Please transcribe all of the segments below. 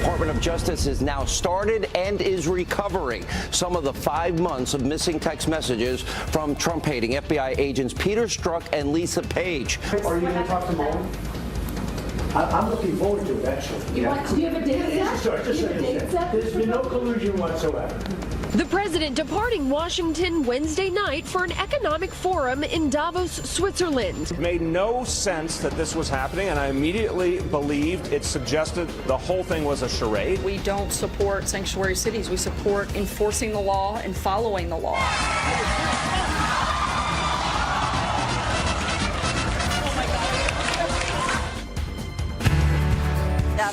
Department of Justice has now started and is recovering some of the 5 months of missing text messages from Trump-hating FBI agents Peter Strzok and Lisa Page. Are you going to talk to Mueller? I'm looking forward to it, actually. Do you have a date set? There's been no collusion whatsoever. The president departing Washington Wednesday night for an economic forum in Davos, Switzerland. It made no sense that this was happening, and I immediately believed it suggested the whole thing was a charade. We don't support sanctuary cities. We support enforcing the law and following the law.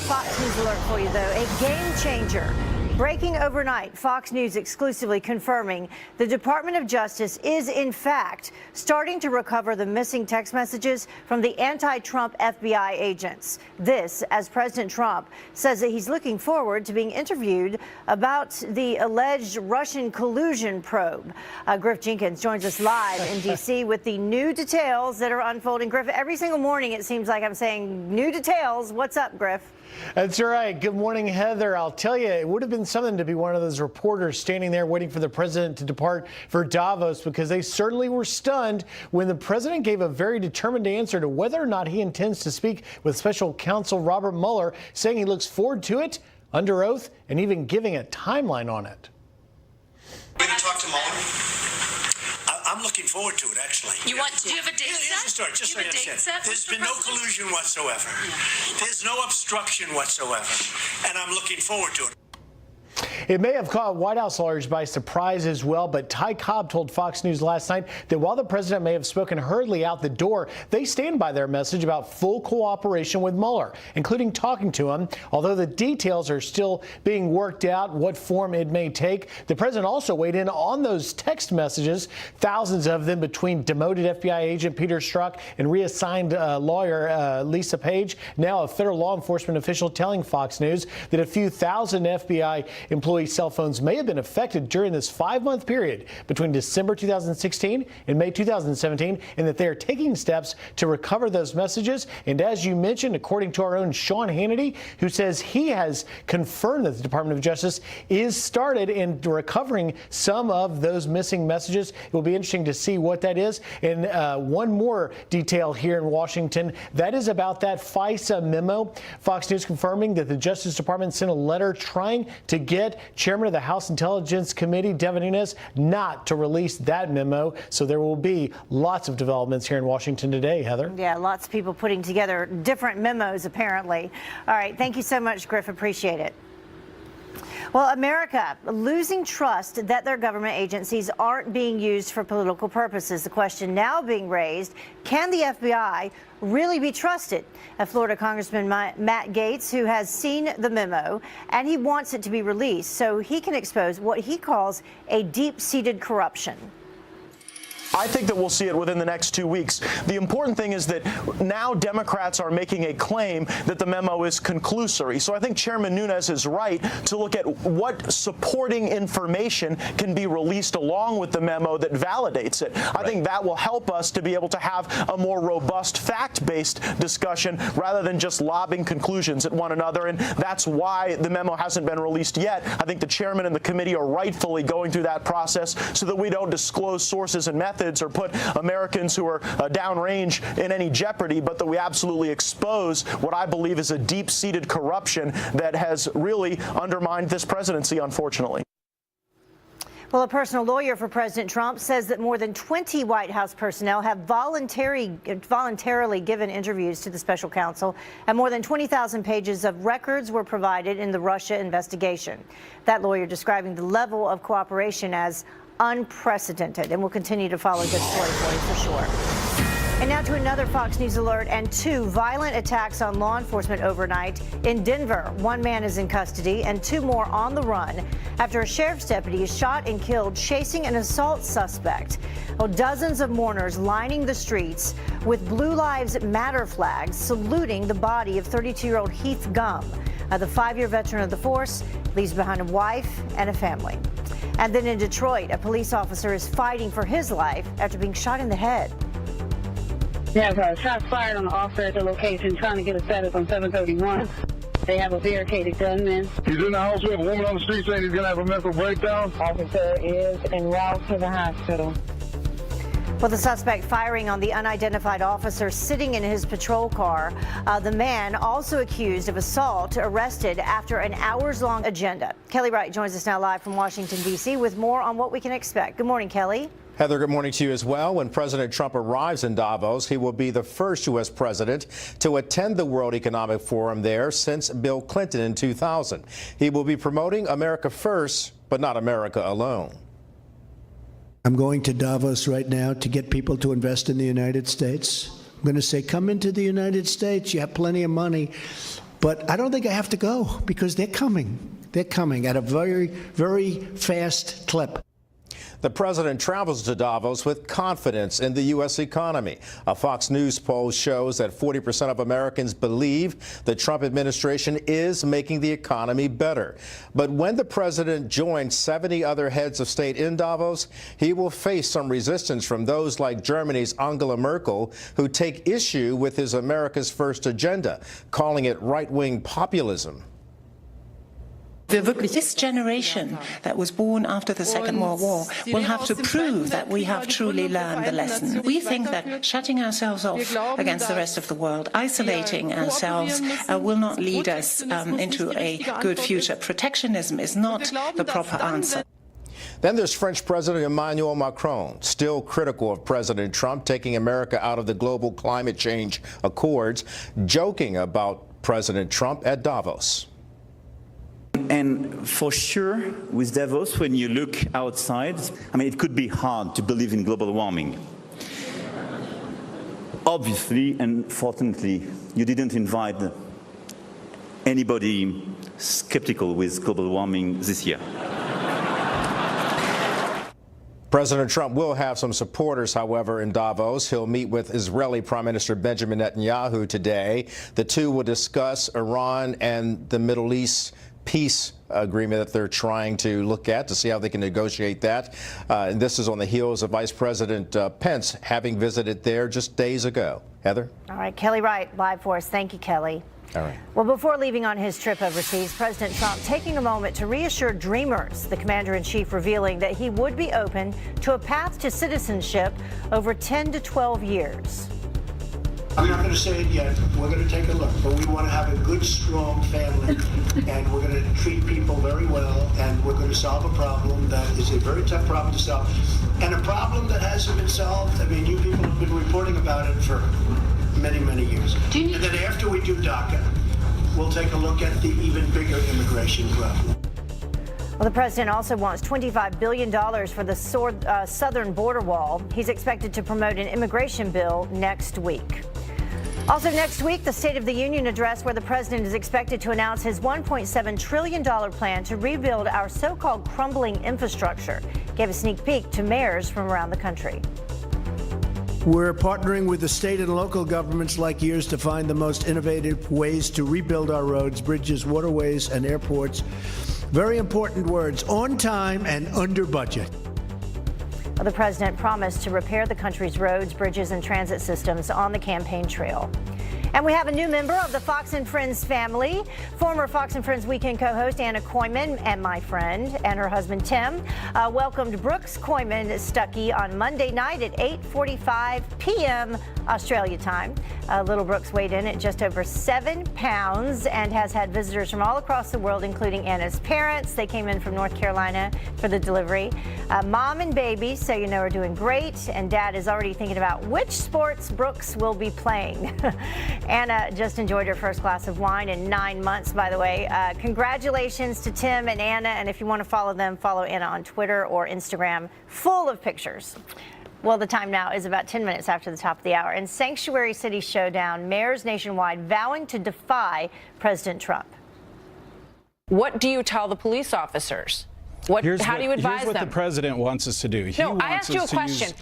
Fox News alert for you, though. A game changer. Breaking overnight, Fox News exclusively confirming the Department of Justice is, in fact, starting to recover the missing text messages from the anti-Trump FBI agents. This, as President Trump says that he's looking forward to being interviewed about the alleged Russian collusion probe. Griff Jenkins joins us live in D.C. with the new details that are unfolding. Griff, every single morning it seems like I'm saying new details. What's up, Griff? That's right. Good morning, Heather. I'll tell you, it would have been something to be one of those reporters standing there waiting for the president to depart for Davos, because they certainly were stunned when the president gave a very determined answer to whether or not he intends to speak with special counsel Robert Mueller, saying he looks forward to it under oath and even giving a timeline on it. Going to talk to Mueller? I'm looking forward to it, actually. Do you have a date set? Just so you understand. There's been no collusion whatsoever. There's no obstruction whatsoever. And I'm looking forward to it. It may have caught White House lawyers by surprise as well, but Ty Cobb told Fox News last night that while the president may have spoken hurriedly out the door, they stand by their message about full cooperation with Mueller, including talking to him, although the details are still being worked out, what form it may take. The president also weighed in on those text messages, thousands of them between demoted FBI agent Peter Strzok and reassigned lawyer Lisa Page, now a federal law enforcement official telling Fox News that a few thousand FBI employee cell phones may have been affected during this 5-month period between December 2016 and May 2017, and that they are taking steps to recover those messages. And as you mentioned, according to our own Sean Hannity, who says he has confirmed that the Department of Justice is started in recovering some of those missing messages. It will be interesting to see what that is. And one more detail here in Washington, that is about that FISA memo. Fox News confirming that the Justice Department sent a letter trying to get Chairman of the House Intelligence Committee, Devin Nunes, not to release that memo. So there will be lots of developments here in Washington today, Heather. Yeah, lots of people putting together different memos, apparently. All right. Thank you so much, Griff. Appreciate it. Well, America losing trust that their government agencies aren't being used for political purposes. The question now being raised, can the FBI really be trusted? Florida Congressman Matt Gaetz, who has seen the memo, and he wants it to be released so he can expose what he calls a deep-seated corruption. I think that we'll see it within the next 2 weeks. The important thing is that now Democrats are making a claim that the memo is conclusory. So I think Chairman Nunes is right to look at what supporting information can be released along with the memo that validates it. I think that will help us to be able to have a more robust fact-based discussion rather than just lobbing conclusions at one another. And that's why the memo hasn't been released yet. I think the chairman and the committee are rightfully going through that process so that we don't disclose sources and methods or put Americans who are downrange in any jeopardy, but that we absolutely expose what I believe is a deep-seated corruption that has really undermined this presidency, unfortunately. Well, a personal lawyer for President Trump says that more than 20 White House personnel have voluntarily given interviews to the special counsel, and more than 20,000 pages of records were provided in the Russia investigation. That lawyer describing the level of cooperation as unprecedented, and we'll continue to follow this story for you for sure. And now to another Fox News alert and 2 violent attacks on law enforcement overnight in Denver. 1 man is in custody and 2 more on the run after a sheriff's deputy is shot and killed chasing an assault suspect. Well, dozens of mourners lining the streets with Blue Lives Matter flags saluting the body of 32-year-old Heath Gum. The 5-year veteran of the force leaves behind a wife and a family. And then in Detroit, a police officer is fighting for his life after being shot in the head. Yeah, shots fired on the officer at the location trying to get a status on 731. They have a barricaded gunman. He's in the house. We have a woman on the street saying he's going to have a mental breakdown. Officer is en route to the hospital. Well, the suspect firing on the unidentified officer sitting in his patrol car. The man, also accused of assault, arrested after an hours-long agenda. Kelly Wright joins us now live from Washington, D.C. with more on what we can expect. Good morning, Kelly. Heather, good morning to you as well. When President Trump arrives in Davos, he will be the first U.S. president to attend the World Economic Forum there since Bill Clinton in 2000. He will be promoting America first, but not America alone. I'm going to Davos right now to get people to invest in the United States. I'm going to say, come into the United States. You have plenty of money. But I don't think I have to go because they're coming. They're coming at a very, very fast clip. The president travels to Davos with confidence in the U.S. economy. A Fox News poll shows that 40% of Americans believe the Trump administration is making the economy better. But when the president joins 70 other heads of state in Davos, he will face some resistance from those like Germany's Angela Merkel, who take issue with his America's First agenda, calling it right-wing populism. This generation that was born after the Second World War will have to prove that we have truly learned the lesson. We think that shutting ourselves off against the rest of the world, isolating ourselves, will not lead us into a good future. Protectionism is not the proper answer. Then there's French President Emmanuel Macron, still critical of President Trump taking America out of the global climate change accords, joking about President Trump at Davos. And for sure, with Davos, when you look outside, I mean, it could be hard to believe in global warming. Obviously, and fortunately, you didn't invite anybody skeptical with global warming this year. President Trump will have some supporters, however, in Davos. He'll meet with Israeli Prime Minister Benjamin Netanyahu today. The two will discuss Iran and the Middle East peace agreement that they're trying to look at to see how they can negotiate that. And this is on the heels of Vice President Pence having visited there just days ago. Heather? All right, Kelly Wright, live for us. Thank you, Kelly. All right. Well, before leaving on his trip overseas, President Trump taking a moment to reassure Dreamers, the commander-in-chief revealing that he would be open to a path to citizenship over 10 to 12 years. I'm not going to say it yet. We're going to take a look. But we want to have a good, strong family, and we're going to treat people very well, and we're going to solve a problem that is a very tough problem to solve, and a problem that hasn't been solved. I mean, you people have been reporting about it for many, many years. And then after we do DACA, we'll take a look at the even bigger immigration problem. Well, the president also wants $25 billion for the southern border wall. He's expected to promote an immigration bill next week. Also next week, the State of the Union address where the president is expected to announce his $1.7 trillion plan to rebuild our so-called crumbling infrastructure. Gave a sneak peek to mayors from around the country. We're partnering with the state and local governments like yours to find the most innovative ways to rebuild our roads, bridges, waterways, and airports. Very important words, on time and under budget. Well, the president promised to repair the country's roads, bridges, and transit systems on the campaign trail. And we have a new member of the Fox and Friends family. Former Fox and Friends Weekend co-host Anna Koyman and my friend and her husband Tim welcomed Brooks Koyman Stuckey on Monday night at 8:45 p.m. Australia time. Little Brooks weighed in at just over 7 pounds and has had visitors from all across the world, including Anna's parents. They came in from North Carolina for the delivery. Mom and baby, so you know, are doing great, and Dad is already thinking about which sports Brooks will be playing. Anna just enjoyed her first glass of wine in 9 months, by the way. Congratulations to Tim and Anna, and if you want to follow them, follow Anna on Twitter or Instagram, full of pictures. Well, the time now is about 10 minutes after the top of the hour. And Sanctuary City showdown, mayors nationwide vowing to defy President Trump. What do you tell the police officers? How do you advise them? Here's what the president wants us to do. No, I asked you a question.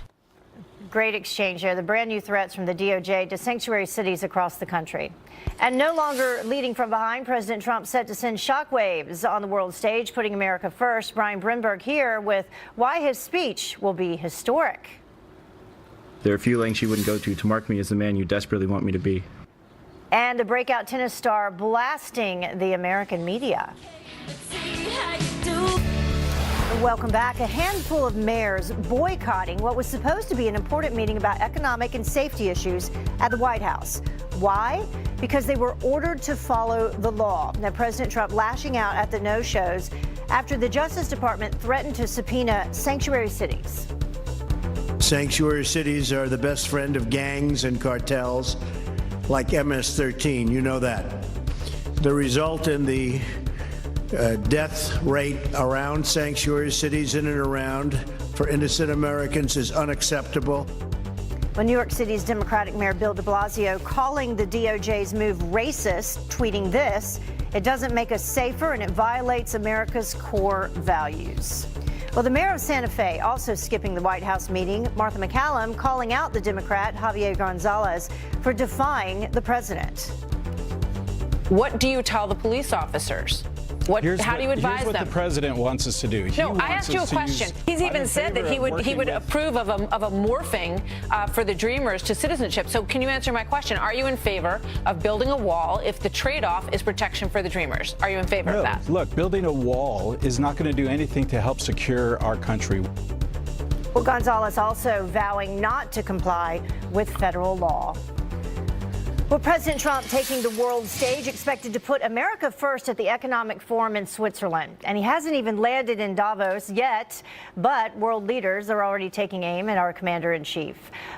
Great exchange here. The brand new threats from the DOJ to sanctuary cities across the country. And no longer leading from behind, President Trump set to send shockwaves on the world stage, putting America first. Brian Brimberg here with why his speech will be historic. There are few lengths you wouldn't go to mark me as the man you desperately want me to be. And the breakout tennis star blasting the American media. Welcome back. A handful of mayors boycotting what was supposed to be an important meeting about economic and safety issues at the White House. Why? Because they were ordered to follow the law. Now, President Trump lashing out at the no-shows after the Justice Department threatened to subpoena sanctuary cities. Sanctuary cities are the best friend of gangs and cartels like MS-13. You know that. The result in the death rate around sanctuary cities in and around for innocent Americans is unacceptable. Well, New York City's Democratic Mayor Bill de Blasio calling the DOJ's move racist, tweeting this: "It doesn't make us safer and it violates America's core values." Well, the mayor of Santa Fe also skipping the White House meeting. Martha McCallum calling out the Democrat Javier Gonzalez for defying the president. What do you tell the police officers? How do you advise here's what them? The president wants us to do. No, I asked you a question. He's even said that he would approve of a morphing for the Dreamers to citizenship. So can you answer my question? Are you in favor of building a wall if the trade-off is protection for the Dreamers? Are you in favor of that? Look, building a wall is not going to do anything to help secure our country. Well, Gonzalez also vowing not to comply with federal law. Well, President Trump taking the world stage, expected to put America first at the Economic Forum in Switzerland. And he hasn't even landed in Davos yet, but world leaders are already taking aim at our commander-in-chief.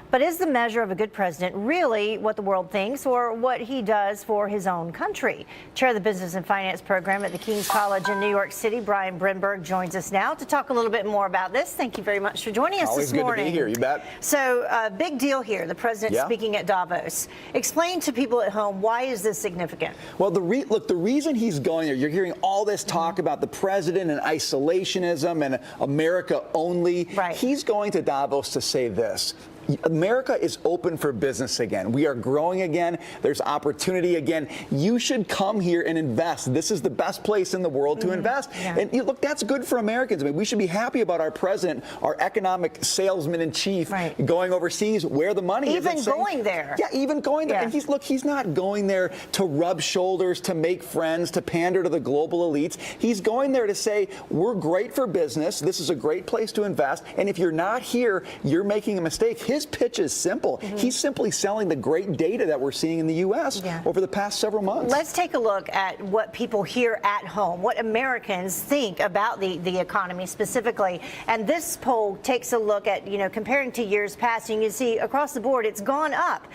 But is the measure of a good president really what the world thinks or what he does for his own country? Chair of the Business and Finance program at the King's College in New York City, Brian Brinberg, joins us now to talk a little bit more about this. Thank you very much for joining us this morning. Always good to be here, you bet. So, big deal here, the president speaking at Davos. Explain to people at home, why is this significant? Well, the reason he's going there, you're hearing all this talk about the president and isolationism and America only. Right. He's going to Davos to say this: America is open for business again. We are growing again. There's opportunity again. You should come here and invest. This is the best place in the world to invest. Yeah. And look, that's good for Americans. I mean, we should be happy about our president, our economic salesman in chief, going overseas where the money is. Even going there. Yeah, even going there. Yeah. And he's not going there to rub shoulders, to make friends, to pander to the global elites. He's going there to say, we're great for business. This is a great place to invest. And if you're not here, you're making a mistake. His pitch is simple. He's simply selling the great data that we're seeing in the U.S. over the past several months. Let's take a look at what people here at home, what Americans think about the economy specifically. And this poll takes a look at, comparing to years past, and you can see across the board, it's gone up.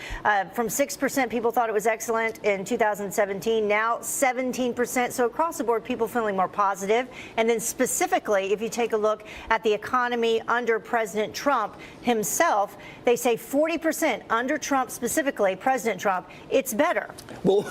From 6% people thought it was excellent in 2017, now 17%. So across the board, people feeling more positive. And then specifically, if you take a look at the economy under President Trump himself, they say 40% under Trump specifically, President Trump, it's better. Well,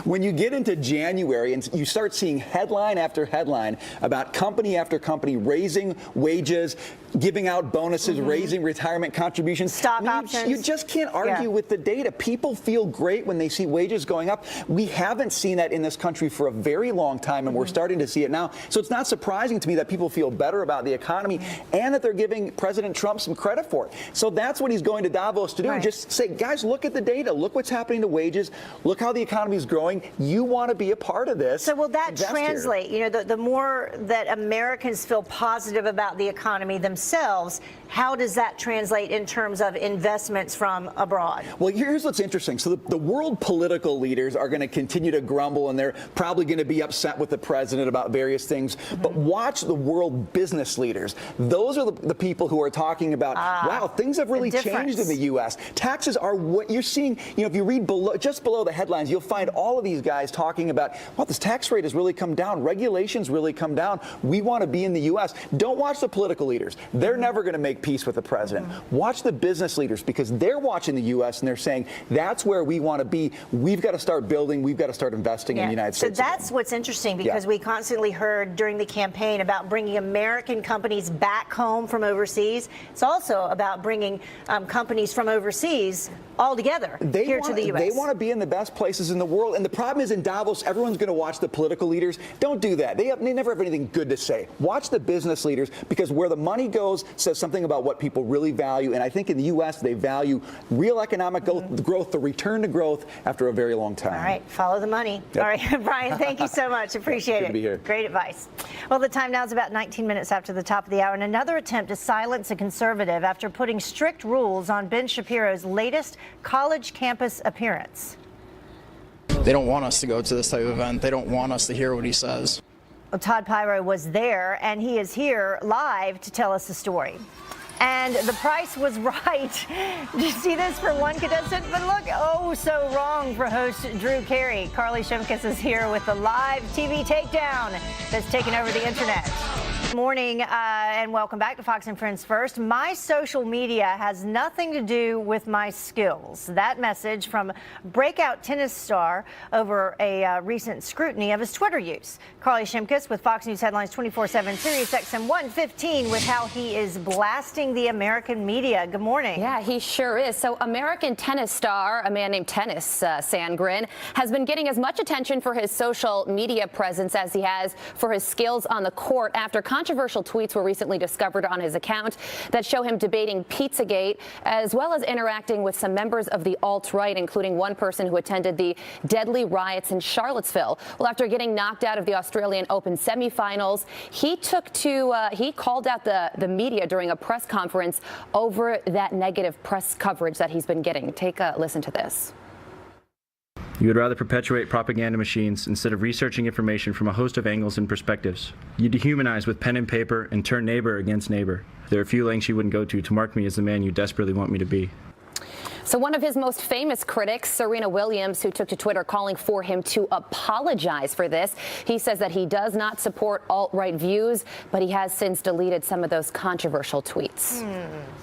when you get into January and you start seeing headline after headline about company after company raising wages, giving out bonuses, raising retirement contributions, stock options, you just can't argue with the data. People feel great when they see wages going up. We haven't seen that in this country for a very long time, and we're starting to see it now. So it's not surprising to me that people feel better about the economy and that they're giving President Trump some credit for it. So that's what he's going to Davos to do. Just say, guys, look at the data. Look what's happening to wages. Look how the economy is growing. You want to be a part of this. So will that translate? The more that Americans feel positive about the economy themselves, how does that translate in terms of investments from abroad? Well, here's what's interesting. So the world political leaders are going to continue to grumble, and they're probably going to be upset with the president about various things. But watch the world business leaders. Those are the people who are talking about, wow, things have really changed in the U.S. Taxes are what you're seeing. If you read just below the headlines, you'll find all of these guys talking about, well, this tax rate has really come down. Regulations really come down. We want to be in the U.S. Don't watch the political leaders. They're never going to make peace with the president. Watch the business leaders, because they're watching the U.S. and they're saying, that's where we want to be. We've got to start building. We've got to start investing in the United States. So that's what's interesting, because we constantly heard during the campaign about bringing American companies back home from overseas. It's also about bringing companies from overseas all together here to the U.S. They want to be in the best places in the world. And the problem is, in Davos, everyone's going to watch the political leaders. Don't do that. They never have anything good to say. Watch the business leaders, because where the money goes shows says something about what people really value. And I think in the U.S., they value real economic growth, the return to growth after a very long time. All right, follow the money. Yep. All right, Brian, thank you so much. Appreciate Good it. to be here. Great advice. Well, the time now is about 19 minutes after the top of the hour, and another attempt to silence a conservative after putting strict rules on Ben Shapiro's latest college campus appearance. They don't want us to go to this type of event. They don't want us to hear what he says. Well, Todd Pyro was there, and he is here live to tell us the story. And the price was right. Did you see this for one contestant? But look, oh, so wrong for host Drew Carey. Carly Shimkus is here with the live TV takedown that's taken over the internet. Good morning and welcome back to Fox and Friends First. My social media has nothing to do with my skills. That message from breakout tennis star over a recent scrutiny of his Twitter use. Carly Shimkus with Fox News Headlines 24/7, Sirius XM 115 with how he is blasting the American media. Good morning. Yeah, he sure is. So American tennis star, a man named Tennis Sandgren, has been getting as much attention for his social media presence as he has for his skills on the court after controversial tweets were recently discovered on his account that show him debating Pizzagate, as well as interacting with some members of the alt-right, including one person who attended the deadly riots in Charlottesville. Well, after getting knocked out of the Australian Open semifinals, he called out the media during a press conference over that negative press coverage that he's been getting. Take a listen to this. You would rather perpetuate propaganda machines instead of researching information from a host of angles and perspectives. You dehumanize with pen and paper and turn neighbor against neighbor. There are few lengths you wouldn't go to mark me as the man you desperately want me to be. So one of his most famous critics, Serena Williams, who took to Twitter calling for him to apologize for this. He says that he does not support alt-right views, but he has since deleted some of those controversial tweets.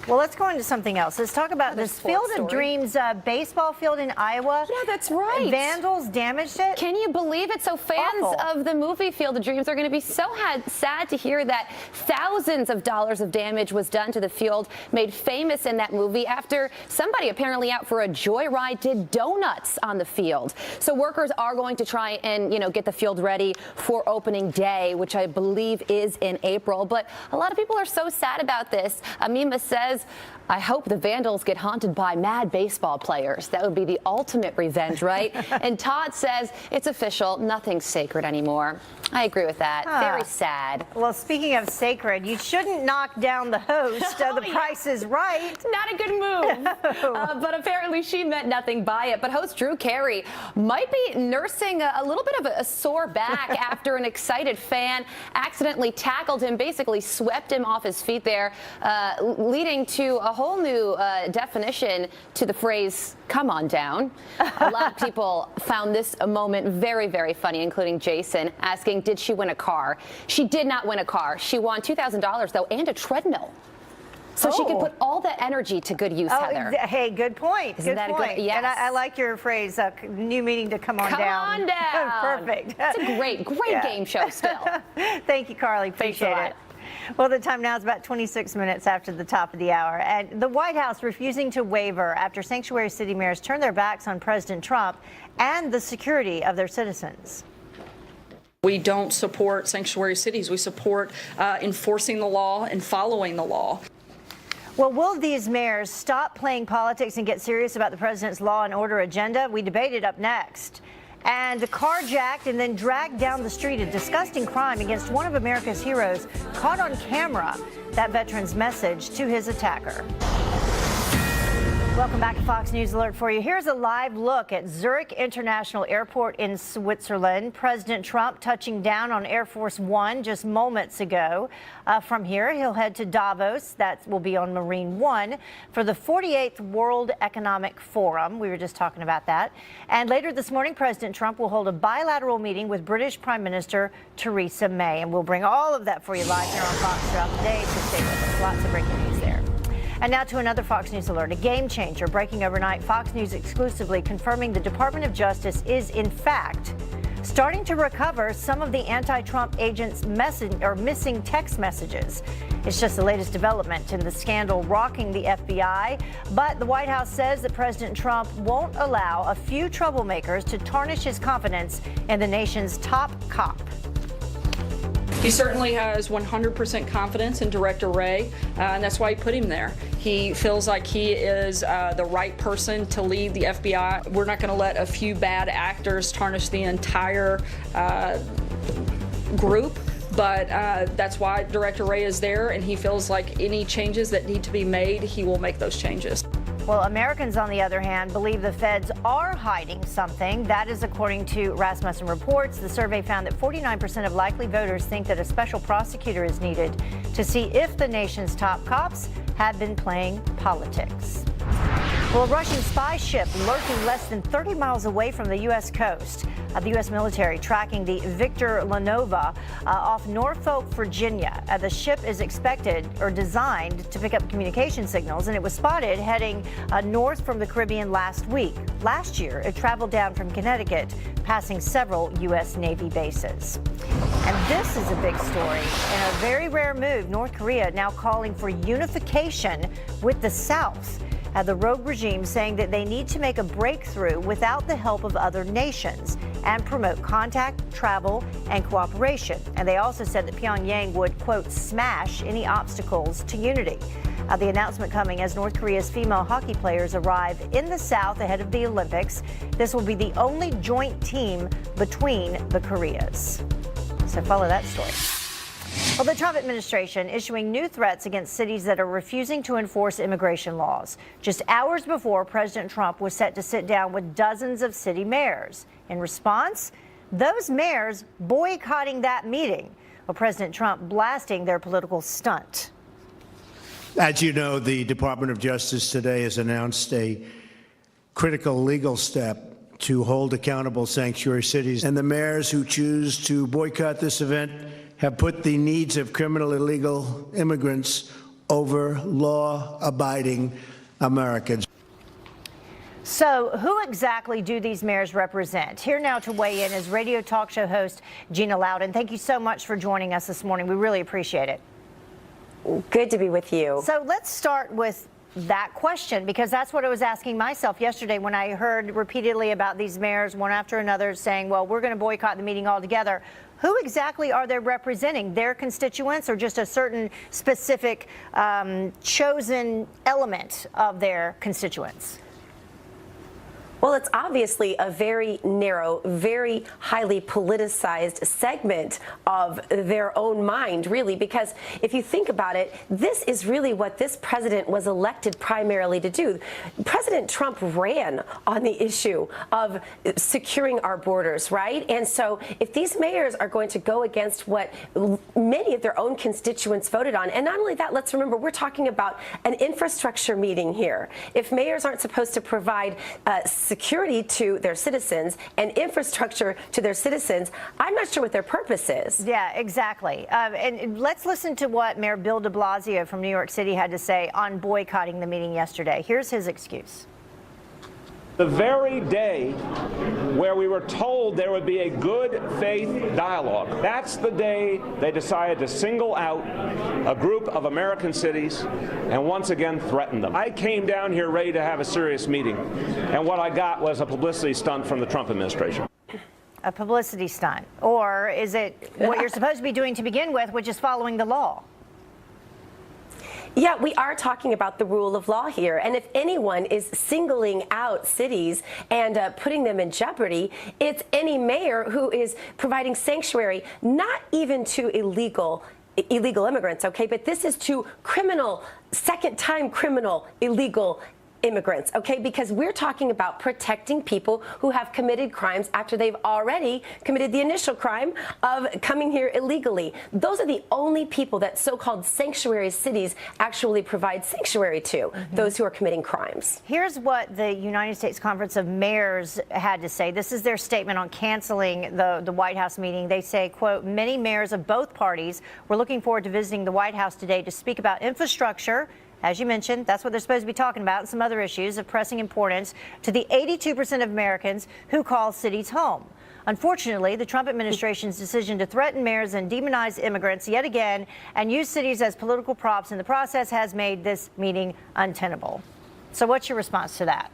Well, let's go into something else. Let's talk about this Field of Dreams baseball field in Iowa. Yeah, that's right. Vandals damaged it. Can you believe it? So fans of the movie Field of Dreams are going to be so sad to hear that thousands of dollars of damage was done to the field, made famous in that movie after somebody apparently out for a joyride did donuts on the field. So workers are going to try and, get the field ready for opening day, which I believe is in April. But a lot of people are so sad about this. Amima says, I hope the Vandals get haunted by mad baseball players. That would be the ultimate revenge, right? And Todd says it's official. Nothing's sacred anymore. I agree with that. Very sad. Well, speaking of sacred, you shouldn't knock down the host of The Price is Right. Not a good move. But apparently she meant nothing by it. But host Drew Carey might be nursing a little bit of a sore back after an excited fan accidentally tackled him, basically swept him off his feet there, leading to a whole new definition to the phrase, come on down. A lot of people found this a moment very, very funny, including Jason, asking, did she win a car? She did not win a car. She won $2,000, though, and a treadmill. So she could put all that energy to good use, Heather. Hey, good point. Isn't that point. Yes. And I like your phrase, new meaning to come on down. Come on down. Perfect. It's a great game show still. Thank you, Carly. Appreciate it. Well, the time now is about 26 minutes after the top of the hour. And the White House refusing to waver after sanctuary city mayors turned their backs on President Trump and the security of their citizens. We don't support sanctuary cities. We support enforcing the law and following the law. Well, will these mayors stop playing politics and get serious about the president's law and order agenda? We debate it up next. And carjacked and then dragged down the street, a disgusting crime against one of America's heroes, caught on camera. That veteran's message to his attacker. Welcome back to Fox News Alert for you. Here's a live look at Zurich International Airport in Switzerland. President Trump touching down on Air Force One just moments ago. From here, he'll head to Davos. That will be on Marine One for the 48th World Economic Forum. We were just talking about that. And later this morning, President Trump will hold a bilateral meeting with British Prime Minister Theresa May. And we'll bring all of that for you live here on Fox throughout the day. So stay with us. Lots of breaking news there. And now to another Fox News alert, a game changer breaking overnight. Fox News exclusively confirming the Department of Justice is, in fact, starting to recover some of the anti-Trump agents' missing text messages. It's just the latest development in the scandal rocking the FBI. But the White House says that President Trump won't allow a few troublemakers to tarnish his confidence in the nation's top cop. He certainly has 100% confidence in Director Wray, and that's why he put him there. He feels like he is the right person to lead the FBI. We're not going to let a few bad actors tarnish the entire group, but that's why Director Wray is there, and he feels like any changes that need to be made, he will make those changes. Well, Americans, on the other hand, believe the feds are hiding something. That is according to Rasmussen Reports. The survey found that 49% of likely voters think that a special prosecutor is needed to see if the nation's top cops have been playing politics. Well, a Russian spy ship lurking less than 30 miles away from the U.S. coast. The U.S. military tracking the Victor Lanova off Norfolk, Virginia. The ship is expected or designed to pick up communication signals, and it was spotted heading north from the Caribbean last week. Last year, it traveled down from Connecticut, passing several U.S. Navy bases. And this is a big story. In a very rare move, North Korea now calling for unification with the South. The rogue regime saying that they need to make a breakthrough without the help of other nations and promote contact, travel, and cooperation. And they also said that Pyongyang would, quote, smash any obstacles to unity. The announcement coming as North Korea's female hockey players arrive in the South ahead of the Olympics. This will be the only joint team between the Koreas. So follow that story. Well, the Trump administration issuing new threats against cities that are refusing to enforce immigration laws. Just hours before, President Trump was set to sit down with dozens of city mayors. In response, those mayors boycotting that meeting. Well, President Trump blasting their political stunt. As you know, the Department of Justice today has announced a critical legal step to hold accountable sanctuary cities. And the mayors who choose to boycott this event have put the needs of criminal illegal immigrants over law-abiding Americans. So who exactly do these mayors represent? Here now to weigh in is radio talk show host Gina Loudon. Thank you so much for joining us this morning. We really appreciate it. Good to be with you. So let's start with that question, because that's what I was asking myself yesterday when I heard repeatedly about these mayors, one after another, saying, well, we're going to boycott the meeting altogether. Who exactly are they representing? Their constituents or just a certain specific chosen element of their constituents? Well, it's obviously a very narrow, very highly politicized segment of their own mind, really, because if you think about it, this is really what this president was elected primarily to do. President Trump ran on the issue of securing our borders, right? And so if these mayors are going to go against what many of their own constituents voted on, and not only that, let's remember, we're talking about an infrastructure meeting here. If mayors aren't supposed to provide security to their citizens and infrastructure to their citizens, I'm not sure what their purpose is. Yeah, exactly. And let's listen to what Mayor Bill de Blasio from New York City had to say on boycotting the meeting yesterday. Here's his excuse. The very day where we were told there would be a good faith dialogue, that's the day they decided to single out a group of American cities and once again threaten them. I came down here ready to have a serious meeting, and what I got was a publicity stunt from the Trump administration. A publicity stunt? Or is it what you're supposed to be doing to begin with, which is following the law? Yeah, we are talking about the rule of law here. And if anyone is singling out cities and putting them in jeopardy, it's any mayor who is providing sanctuary, not even to illegal immigrants, okay? But this is to criminal, second-time criminal, illegal immigrants, okay? Because we're talking about protecting people who have committed crimes after they've already committed the initial crime of coming here illegally. Those are the only people that so-called sanctuary cities actually provide sanctuary to, those who are committing crimes. Here's what the United States Conference of Mayors had to say. This is their statement on canceling the White House meeting. They say, quote, many mayors of both parties were looking forward to visiting the White House today to speak about infrastructure. As you mentioned, that's what they're supposed to be talking about, and some other issues of pressing importance to the 82% of Americans who call cities home. Unfortunately, the Trump administration's decision to threaten mayors and demonize immigrants yet again and use cities as political props in the process has made this meeting untenable. So what's your response to that?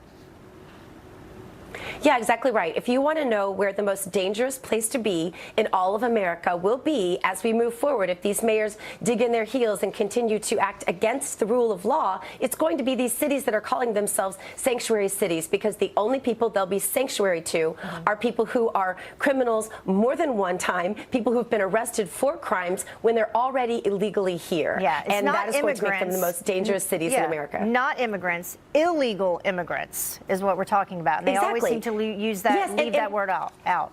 Yeah, exactly right. If you want to know where the most dangerous place to be in all of America will be as we move forward, if these mayors dig in their heels and continue to act against the rule of law, it's going to be these cities that are calling themselves sanctuary cities, because the only people they'll be sanctuary to are people who are criminals more than one time, people who've been arrested for crimes when they're already illegally here. Yeah, it's and not that is going to make them the most dangerous cities in America. Not immigrants, illegal immigrants is what we're talking about. And they always seem to use that, leave that word out.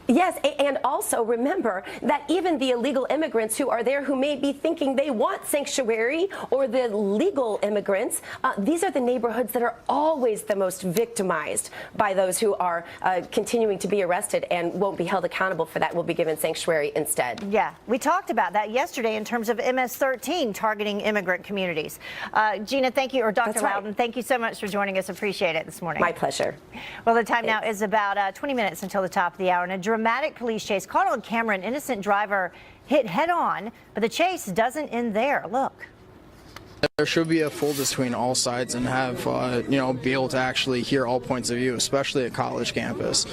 Yes, and also remember that even the illegal immigrants who are there who may be thinking they want sanctuary, or the legal immigrants, these are the neighborhoods that are always the most victimized by those who are continuing to be arrested and won't be held accountable for that, will be given sanctuary instead. Yeah, we talked about that yesterday in terms of MS-13 targeting immigrant communities. Gina, thank you, or Dr. Loudon, thank you so much for joining us. Appreciate it this morning. My pleasure. Well, the time now is about 20 minutes until the top of the hour. And a dramatic police chase caught on camera. An innocent driver hit head on, but the chase doesn't end there. Look. There should be a full between all sides and have, be able to actually hear all points of view, especially at college campus.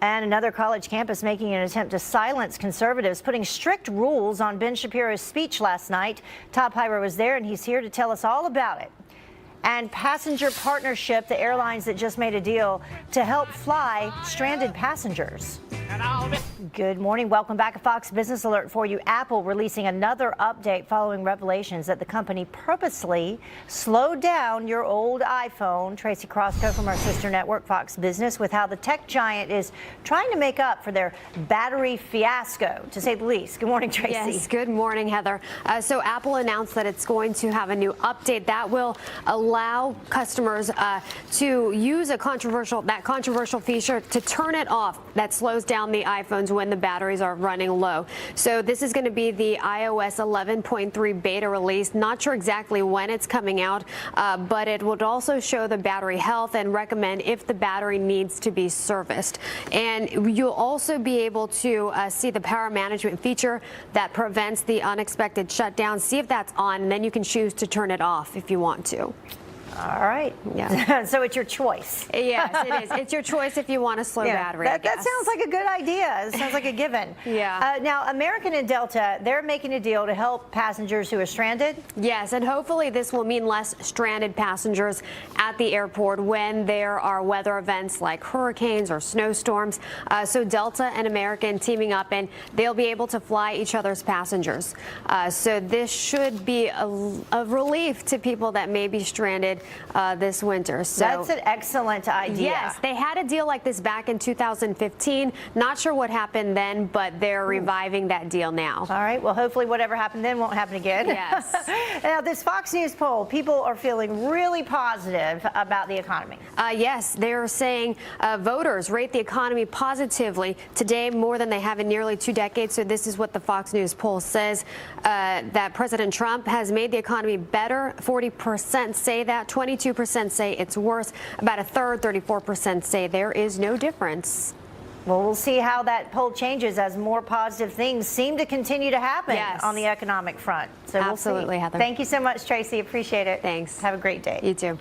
And another college campus making an attempt to silence conservatives, putting strict rules on Ben Shapiro's speech last night. Todd Pyro was there, and he's here to tell us all about it. And Passenger Partnership, the airlines that just made a deal to help fly stranded passengers. Good morning. Welcome back. A Fox Business Alert for you. Apple releasing another update following revelations that the company purposely slowed down your old iPhone. Tracy Crosco from our sister network, Fox Business, with how the tech giant is trying to make up for their battery fiasco, to say the least. Good morning, Tracy. Yes, good morning, Heather. So Apple announced that it's going to have a new update that will allow customers to use that controversial feature to turn it off that slows down the iPhones when the batteries are running low. So this is going to be the iOS 11.3 beta release. Not sure exactly when it's coming out, but it would also show the battery health and recommend if the battery needs to be serviced. And you'll also be able to see the power management feature that prevents the unexpected shutdown. See if that's on, and then you can choose to turn it off if you want to. All right. Yeah. So it's your choice. Yes, it is. It's your choice if you want a slow battery. That sounds like a good idea. It sounds like a given. Yeah. Now, American and Delta, they're making a deal to help passengers who are stranded. Yes, and hopefully this will mean less stranded passengers at the airport when there are weather events like hurricanes or snowstorms. So Delta and American teaming up, and they'll be able to fly each other's passengers. So this should be a relief to people that may be stranded this winter. So that's an excellent idea. Yes, they had a deal like this back in 2015. Not sure what happened then, but they're reviving that deal now. All right. Well, hopefully whatever happened then won't happen again. Yes. Now, this Fox News poll, people are feeling really positive about the economy. Yes, they're saying voters rate the economy positively today more than they have in nearly 2 decades. So this is what the Fox News poll says, that President Trump has made the economy better. 40% say that. 22% say it's worse. About a third, 34%, say there is no difference. Well, we'll see how that poll changes as more positive things seem to continue to happen on the economic front. So absolutely, we'll see. Heather. Thank you so much, Tracy. Appreciate it. Thanks. Have a great day. You too.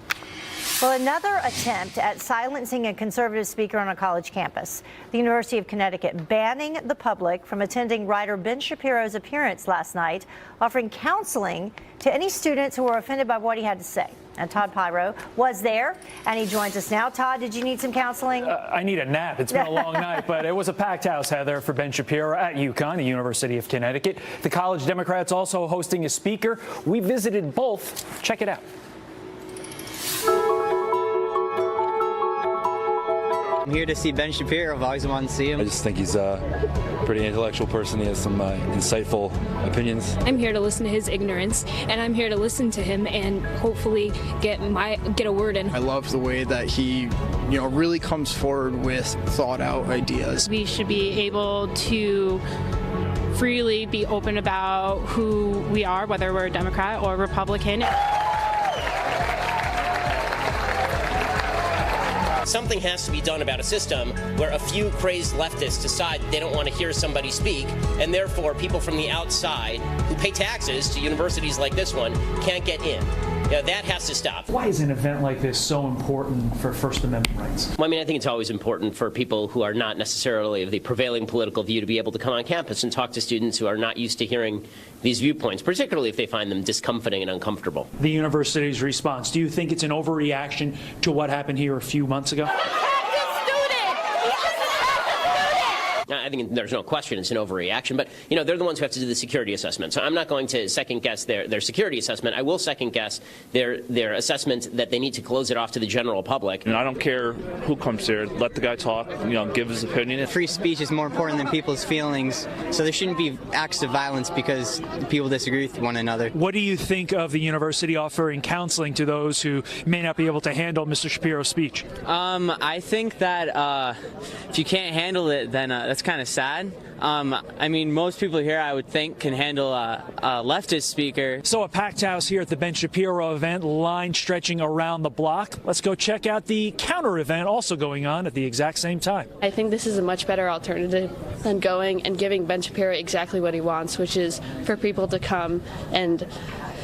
Well, another attempt at silencing a conservative speaker on a college campus. The University of Connecticut banning the public from attending writer Ben Shapiro's appearance last night, offering counseling to any students who were offended by what he had to say. And Todd Pyro was there, and he joins us now. Todd, did you need some counseling? I need a nap. It's been a long night, but it was a packed house, Heather, for Ben Shapiro at UConn, the University of Connecticut. The college Democrats also hosting a speaker. We visited both. Check it out. I'm here to see Ben Shapiro. I've always wanted to see him. I just think he's a pretty intellectual person. He has some insightful opinions. I'm here to listen to his ignorance, and I'm here to listen to him and hopefully get a word in. I love the way that he, really comes forward with thought out ideas. We should be able to freely be open about who we are, whether we're a Democrat or Republican. Something has to be done about a system where a few crazed leftists decide they don't want to hear somebody speak, and therefore people from the outside who pay taxes to universities like this one can't get in. That has to stop. Why is an event like this so important for First Amendment rights? Well, I mean, I think it's always important for people who are not necessarily of the prevailing political view to be able to come on campus and talk to students who are not used to hearing these viewpoints, particularly if they find them discomforting and uncomfortable. The university's response, do you think it's an overreaction to what happened here a few months ago? I think there's no question it's an overreaction, but they're the ones who have to do the security assessment. So I'm not going to second guess their security assessment. I will second guess their assessment that they need to close it off to the general public. And I don't care who comes here. Let the guy talk, give his opinion. Free speech is more important than people's feelings, so there shouldn't be acts of violence because people disagree with one another. What do you think of the university offering counseling to those who may not be able to handle Mr. Shapiro's speech? I think that if you can't handle it, then that's kind of sad. I mean, most people here, I would think, can handle a leftist speaker. So a packed house here at the Ben Shapiro event, line stretching around the block. Let's go check out the counter event also going on at the exact same time. I think this is a much better alternative than going and giving Ben Shapiro exactly what he wants, which is for people to come and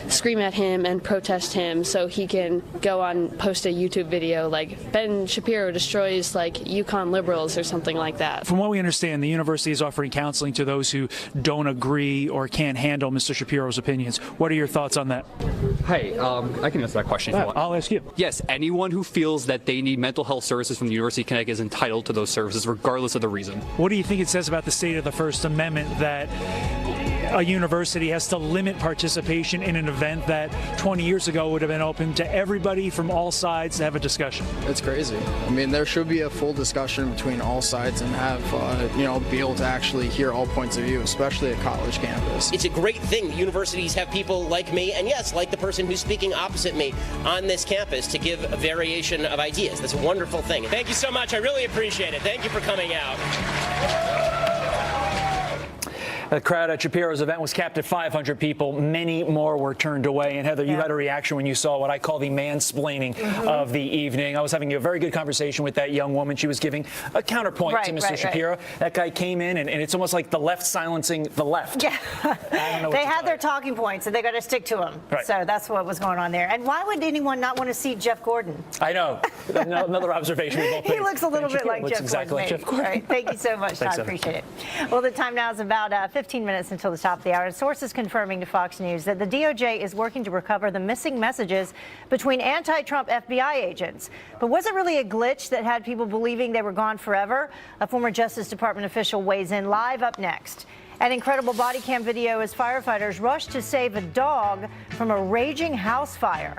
scream at him and protest him so he can go on, post a YouTube video like Ben Shapiro destroys UConn liberals or something like that. From what we understand, the university is offering counseling to those who don't agree or can't handle Mr. Shapiro's opinions. What are your thoughts on that? Hey, I can answer that question if you want. I'll ask you. Yes, anyone who feels that they need mental health services from the University of Connecticut is entitled to those services regardless of the reason. What do you think it says about the state of the First Amendment that a university has to limit participation in an event that 20 years ago would have been open to everybody from all sides to have a discussion? It's crazy. I mean, there should be a full discussion between all sides and have, be able to actually hear all points of view, especially at college campus. It's a great thing universities have people like me, and yes, like the person who's speaking opposite me on this campus to give a variation of ideas. That's a wonderful thing. Thank you so much. I really appreciate it. Thank you for coming out. The crowd at Shapiro's event was capped at 500 people. Many more were turned away. And Heather, you had a reaction when you saw what I call the mansplaining of the evening. I was having a very good conversation with that young woman. She was giving a counterpoint to Mr. Shapiro. Right. That guy came in, and it's almost like the left silencing the left. Yeah. They had their talking points, and they got to stick to them. Right. So that's what was going on there. And why would anyone not want to see Jeff Gordon? I know. Another observation we both made. He looks a little bit like Jeff exactly Gordon. Like Jeff Gordon. All right. Thank you so much, Todd. Appreciate it. Well, the time now is about 15 minutes until the top of the hour. Sources confirming to Fox News that the DOJ is working to recover the missing messages between anti-Trump FBI agents. But was it really a glitch that had people believing they were gone forever? A former Justice Department official weighs in live up next. An incredible body cam video as firefighters rush to save a dog from a raging house fire.